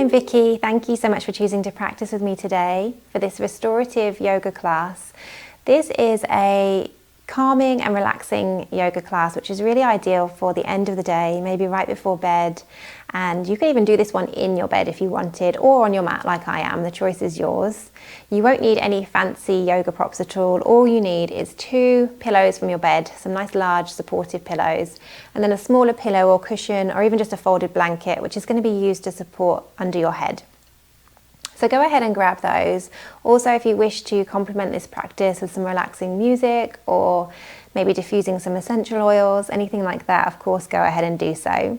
I'm Vicky. Thank you so much for choosing to practice with me today for this restorative yoga class. This is a calming and relaxing yoga class, which is really ideal for the end of the day, maybe right before bed. And you can even do this one in your bed if you wanted, or on your mat like I am. The choice is yours. You won't need any fancy yoga props at all you need is 2 pillows from your bed, some nice large supportive pillows, and then a smaller pillow or cushion, or even just a folded blanket, which is going to be used to support under your head. So go ahead and grab those. Also, if you wish to complement this practice with some relaxing music or maybe diffusing some essential oils, anything like that, of course, go ahead and do so.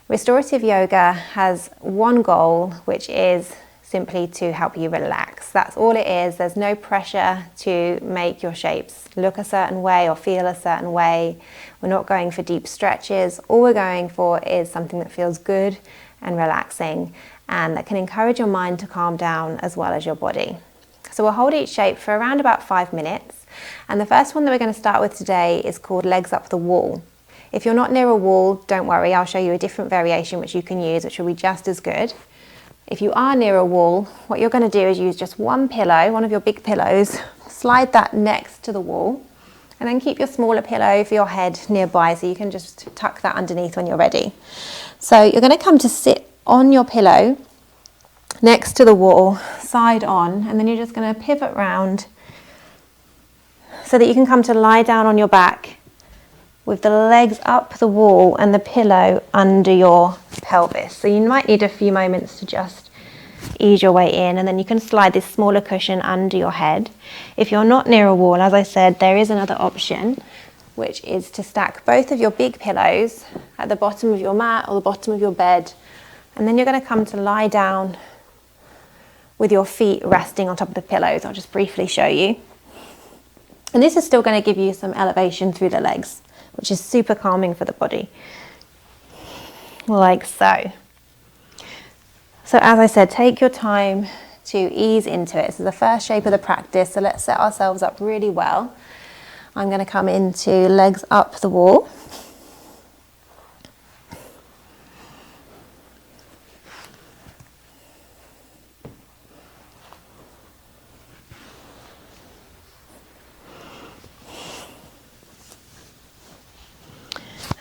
Restorative yoga has one goal, which is simply to help you relax. That's all it is. There's no pressure to make your shapes look a certain way or feel a certain way. We're not going for deep stretches. All we're going for is something that feels good and relaxing, and that can encourage your mind to calm down as well as your body. So we'll hold each shape for around about 5 minutes. And the first one that we're going to start with today is called legs up the wall. If you're not near a wall, don't worry, I'll show you a different variation which you can use, which will be just as good. If you are near a wall, what you're going to do is use just one pillow, one of your big pillows, slide that next to the wall, and then keep your smaller pillow for your head nearby so you can just tuck that underneath when you're ready. So you're going to come to sit on your pillow next to the wall, side on, and then you're just going to pivot round so that you can come to lie down on your back with the legs up the wall and the pillow under your pelvis. So you might need a few moments to just ease your way in, and then you can slide this smaller cushion under your head. If you're not near a wall, as I said, there is another option, which is to stack both of your big pillows at the bottom of your mat or the bottom of your bed, and then you're going to come to lie down with your feet resting on top of the pillows. I'll just briefly show you. And this is still going to give you some elevation through the legs, which is super calming for the body, like so. So as I said, take your time to ease into it. This is the first shape of the practice, so let's set ourselves up really well. I'm going to come into legs up the wall.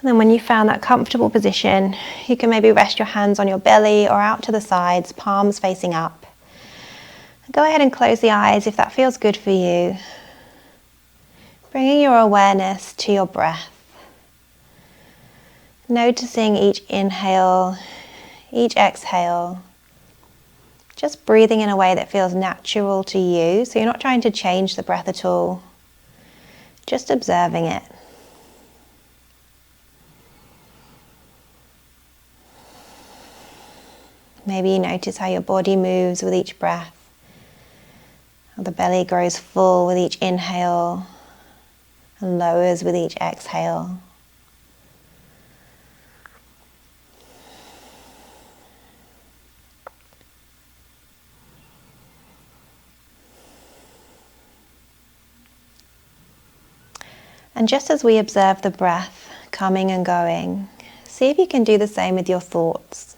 And then when you found that comfortable position, you can maybe rest your hands on your belly or out to the sides, palms facing up. Go ahead and close the eyes if that feels good for you. Bringing your awareness to your breath. Noticing each inhale, each exhale. Just breathing in a way that feels natural to you. So you're not trying to change the breath at all. Just observing it. Maybe you notice how your body moves with each breath. How the belly grows full with each inhale and lowers with each exhale. And just as we observe the breath coming and going, see if you can do the same with your thoughts.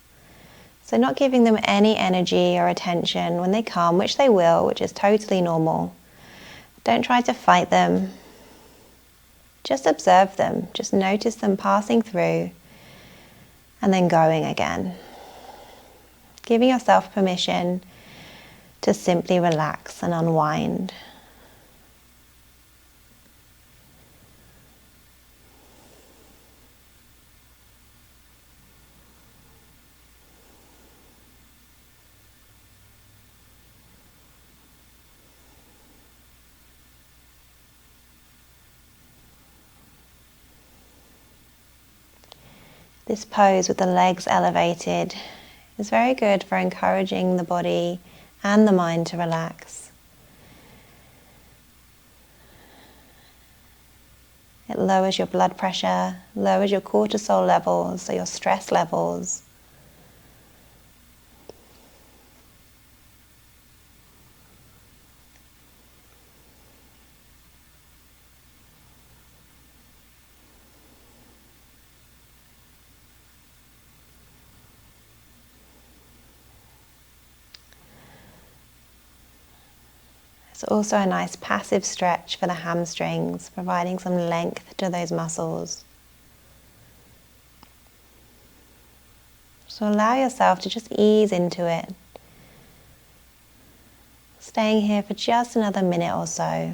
So not giving them any energy or attention when they come, which they will, which is totally normal. Don't try to fight them. Just observe them. Just notice them passing through and then going again. Giving yourself permission to simply relax and unwind. This pose with the legs elevated is very good for encouraging the body and the mind to relax. It lowers your blood pressure, lowers your cortisol levels, so your stress levels. It's also a nice passive stretch for the hamstrings, providing some length to those muscles. So allow yourself to just ease into it. Staying here for just another minute or so.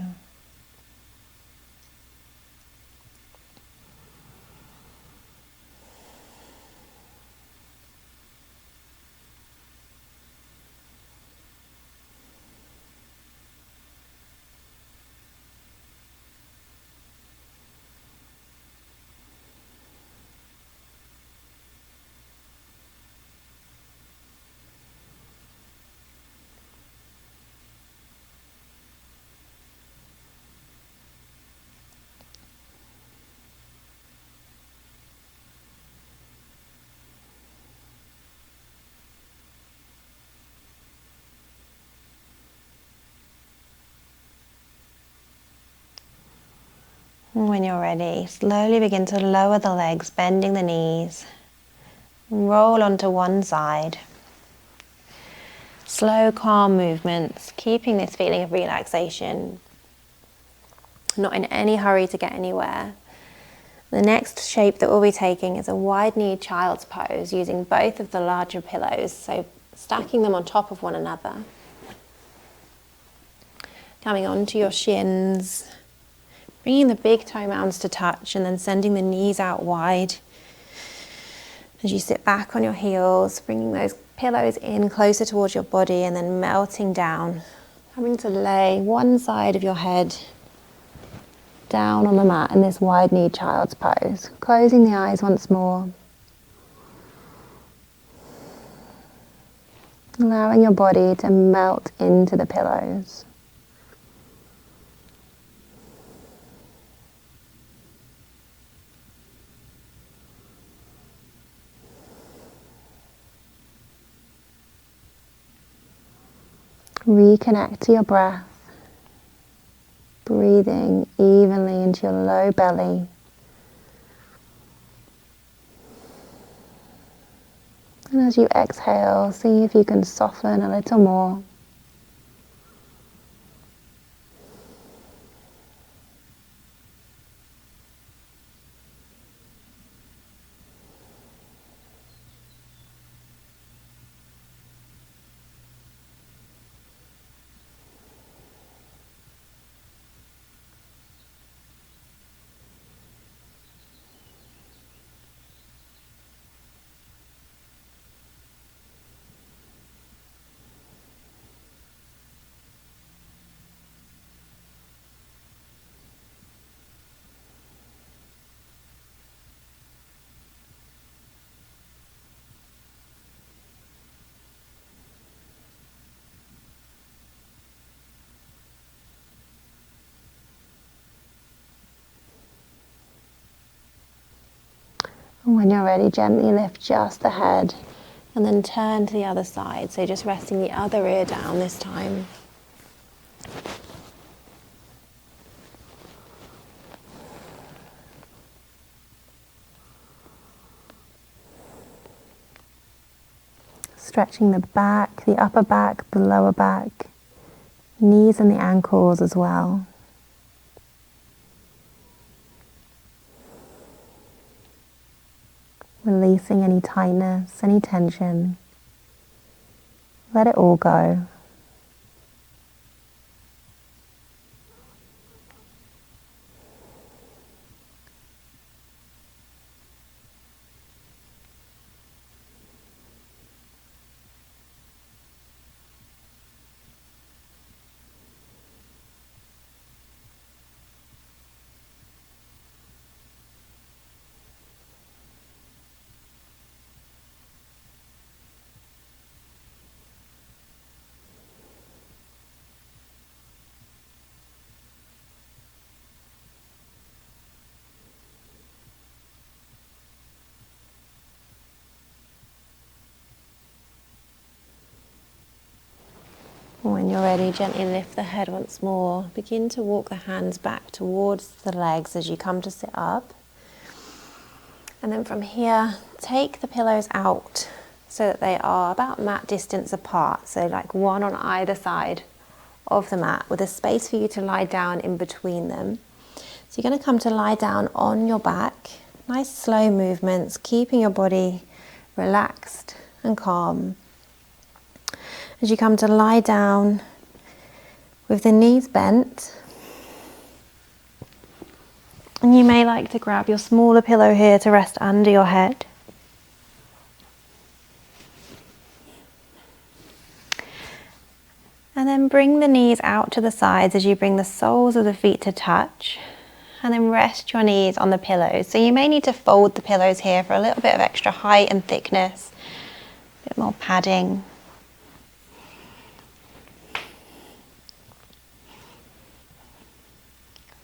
And when you're ready, slowly begin to lower the legs, bending the knees. Roll onto one side. Slow, calm movements, keeping this feeling of relaxation. Not in any hurry to get anywhere. The next shape that we'll be taking is a wide-kneed child's pose, using both of the larger pillows, so stacking them on top of one another. Coming onto your shins. Bringing the big toe mounds to touch and then sending the knees out wide. As you sit back on your heels, bringing those pillows in closer towards your body and then melting down. Coming to lay one side of your head down on the mat in this wide-kneed child's pose. Closing the eyes once more. Allowing your body to melt into the pillows. Reconnect to your breath, breathing evenly into your low belly. And as you exhale, see if you can soften a little more. And when you're ready, gently lift just the head and then turn to the other side. So just resting the other ear down this time. Stretching the back, the upper back, the lower back, knees and the ankles as well. Releasing any tightness, any tension. Let it all go. When you're ready, gently lift the head once more. Begin to walk the hands back towards the legs as you come to sit up. And then from here, take the pillows out so that they are about mat distance apart. So like one on either side of the mat with a space for you to lie down in between them. So you're going to come to lie down on your back. Nice slow movements, keeping your body relaxed and calm. As you come to lie down with the knees bent, and you may like to grab your smaller pillow here to rest under your head. And then bring the knees out to the sides as you bring the soles of the feet to touch. And then rest your knees on the pillows. So you may need to fold the pillows here for a little bit of extra height and thickness, a bit more padding.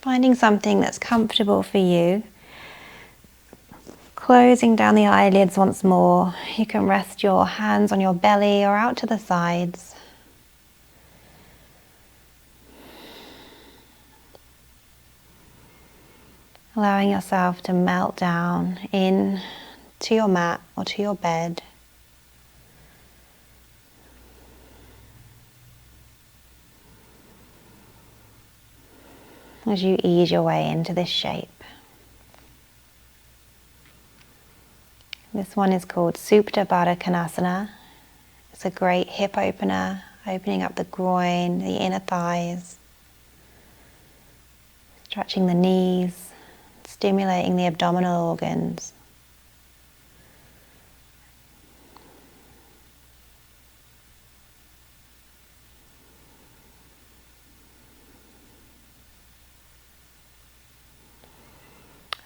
Finding something that's comfortable for you. Closing down the eyelids once more. You can rest your hands on your belly or out to the sides. Allowing yourself to melt down in to your mat or to your bed. As you ease your way into this shape. This one is called Supta Baddha Konasana. It's a great hip opener, opening up the groin, the inner thighs, stretching the knees, stimulating the abdominal organs.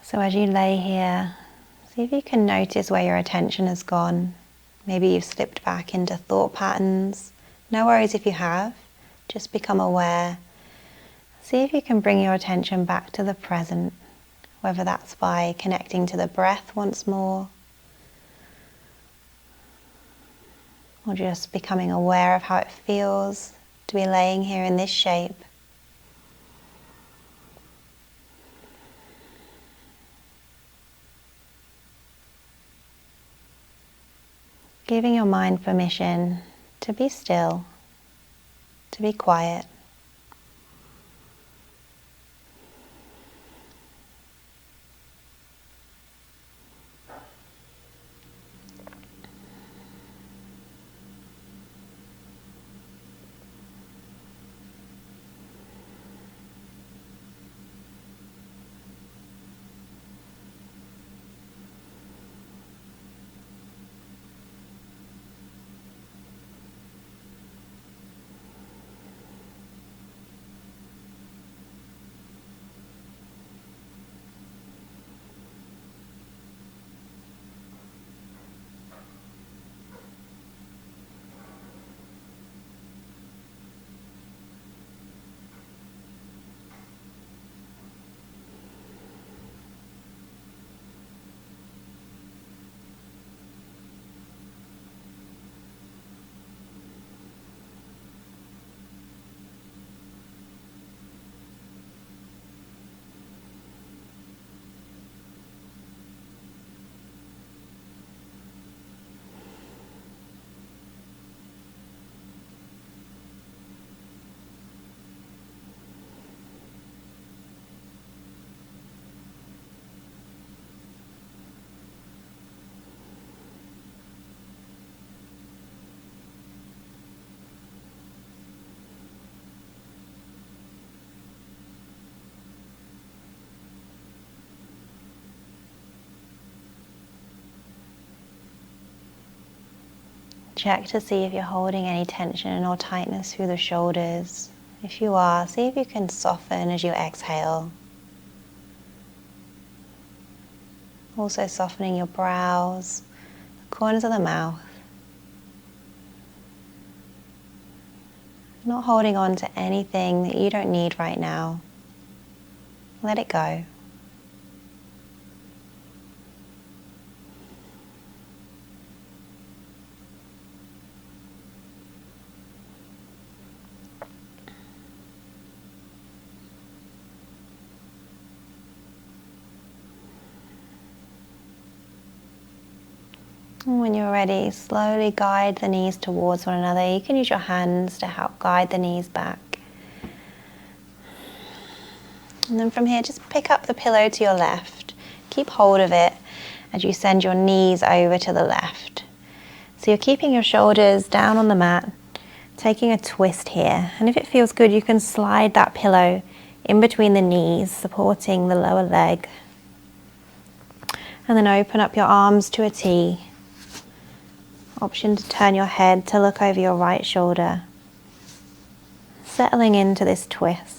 So as you lay here, see if you can notice where your attention has gone. Maybe you've slipped back into thought patterns. No worries if you have, just become aware. See if you can bring your attention back to the present. Whether that's by connecting to the breath once more, or just becoming aware of how it feels to be laying here in this shape. Giving your mind permission to be still, to be quiet. Check to see if you're holding any tension or tightness through the shoulders. If you are, see if you can soften as you exhale. Also softening your brows, the corners of the mouth. Not holding on to anything that you don't need right now. Let it go. And when you're ready, slowly guide the knees towards one another. You can use your hands to help guide the knees back. And then from here, just pick up the pillow to your left. Keep hold of it as you send your knees over to the left. So you're keeping your shoulders down on the mat, taking a twist here. And if it feels good, you can slide that pillow in between the knees, supporting the lower leg. And then open up your arms to a T. Option to turn your head to look over your right shoulder. Settling into this twist.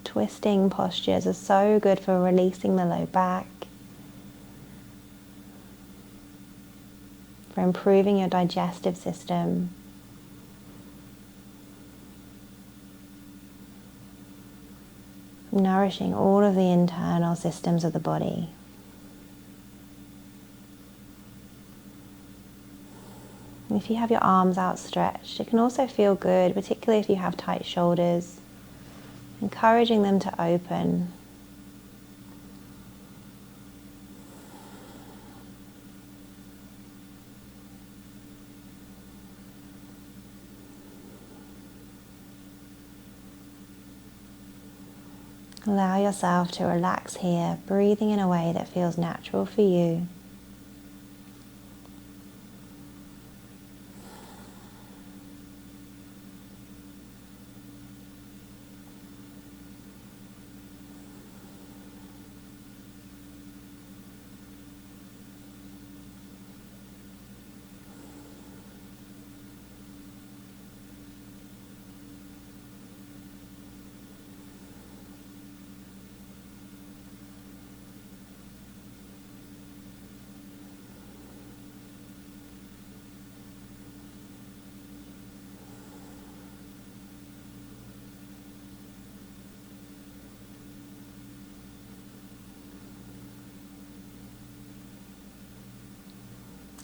Twisting postures are so good for releasing the low back, for improving your digestive system, nourishing all of the internal systems of the body. If you have your arms outstretched, it can also feel good, particularly if you have tight shoulders, encouraging them to open. Allow yourself to relax here, breathing in a way that feels natural for you.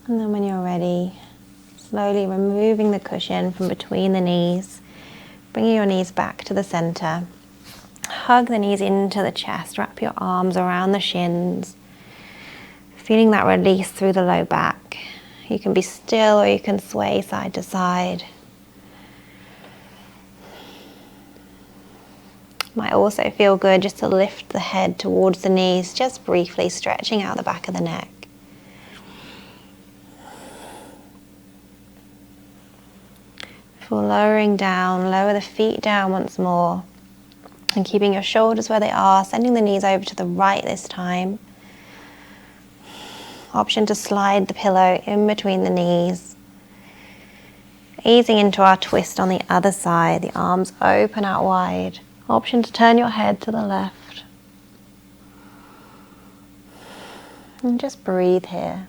And then when you're ready, slowly removing the cushion from between the knees, bringing your knees back to the center. Hug the knees into the chest, wrap your arms around the shins, feeling that release through the low back. You can be still or you can sway side to side. Might also feel good just to lift the head towards the knees, just briefly stretching out the back of the neck. Before lowering down, lower the feet down once more and keeping your shoulders where they are, sending the knees over to the right this time. Option to slide the pillow in between the knees. Easing into our twist on the other side, the arms open out wide. Option to turn your head to the left. And just breathe here.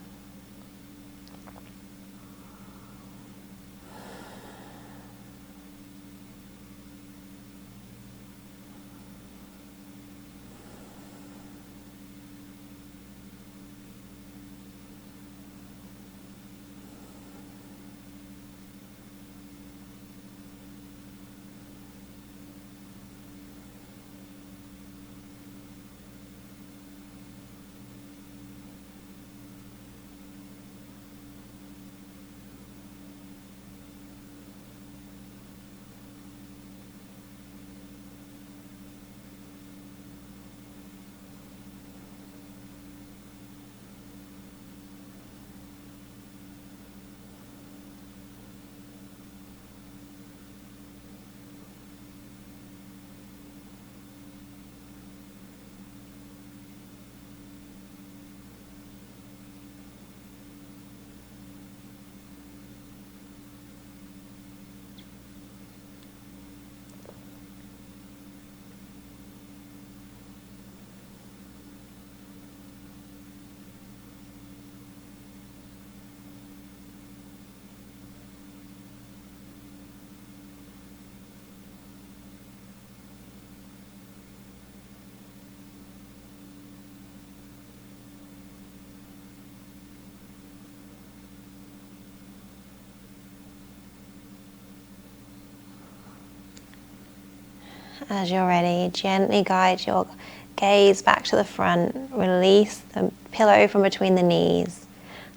As you're ready, gently guide your gaze back to the front. Release the pillow from between the knees.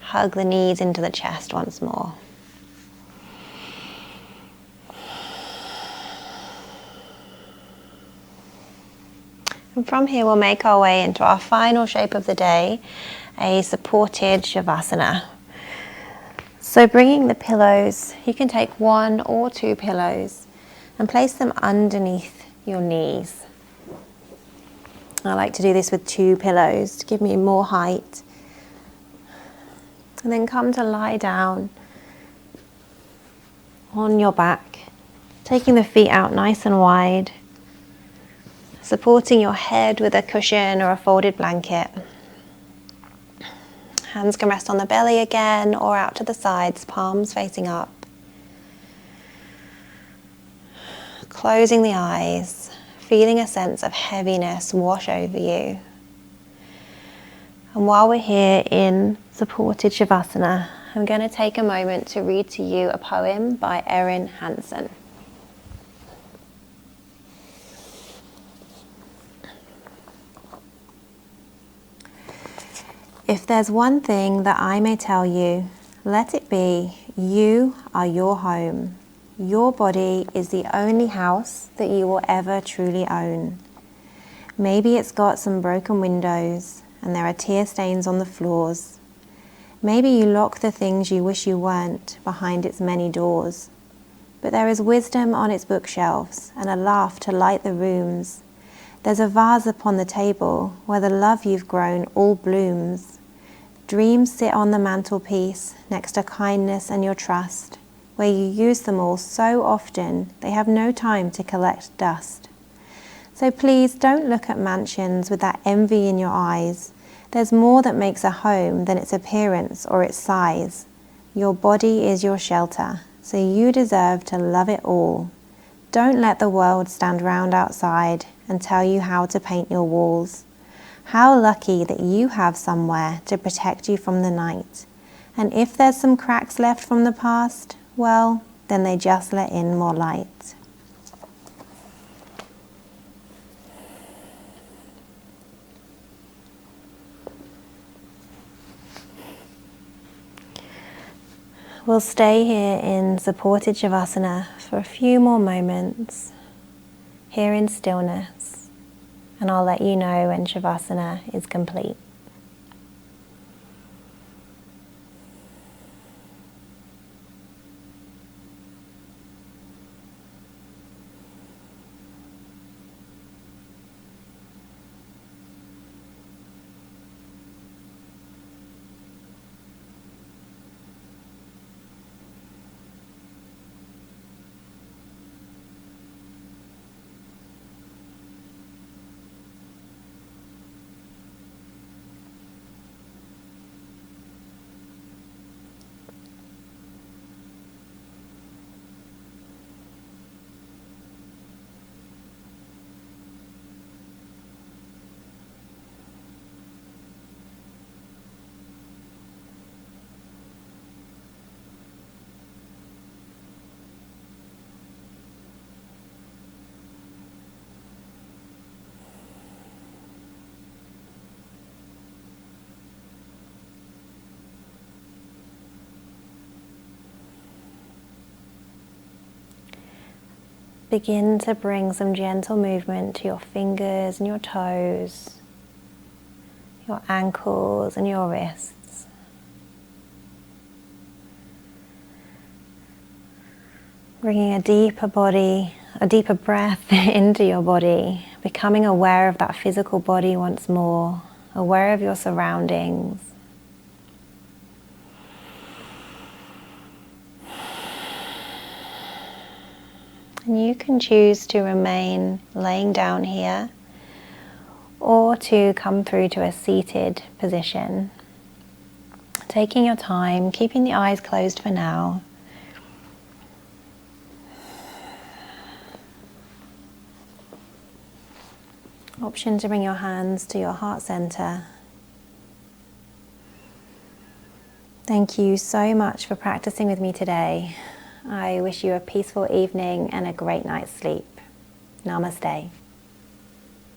Hug the knees into the chest once more. And from here we'll make our way into our final shape of the day, a supported Savasana. So bringing the pillows, you can take 1 or 2 pillows and place them underneath your knees. I like to do this with 2 pillows to give me more height. And then come to lie down on your back, taking the feet out nice and wide, supporting your head with a cushion or a folded blanket. Hands can rest on the belly again or out to the sides, palms facing up. Closing the eyes, feeling a sense of heaviness wash over you. And while we're here in supported Savasana, I'm going to take a moment to read to you a poem by Erin Hansen. If there's one thing that I may tell you, let it be, you are your home. Your body is the only house that you will ever truly own. Maybe it's got some broken windows and there are tear stains on the floors. Maybe you lock the things you wish you weren't behind its many doors. But there is wisdom on its bookshelves and a laugh to light the rooms. There's a vase upon the table where the love you've grown all blooms. Dreams sit on the mantelpiece next to kindness and your trust, where you use them all so often they have no time to collect dust. So please don't look at mansions with that envy in your eyes. There's more that makes a home than its appearance or its size. Your body is your shelter, so you deserve to love it all. Don't let the world stand round outside and tell you how to paint your walls. How lucky that you have somewhere to protect you from the night. And if there's some cracks left from the past, well, then they just let in more light. We'll stay here in supported Savasana for a few more moments, here in stillness. And I'll let you know when Savasana is complete. Begin to bring some gentle movement to your fingers and your toes, your ankles and your wrists. Bringing a deeper breath into your body, becoming aware of that physical body once more, aware of your surroundings. And you can choose to remain laying down here or to come through to a seated position. Taking your time, keeping the eyes closed for now. Option to bring your hands to your heart center. Thank you so much for practicing with me today. I wish you a peaceful evening and a great night's sleep. Namaste.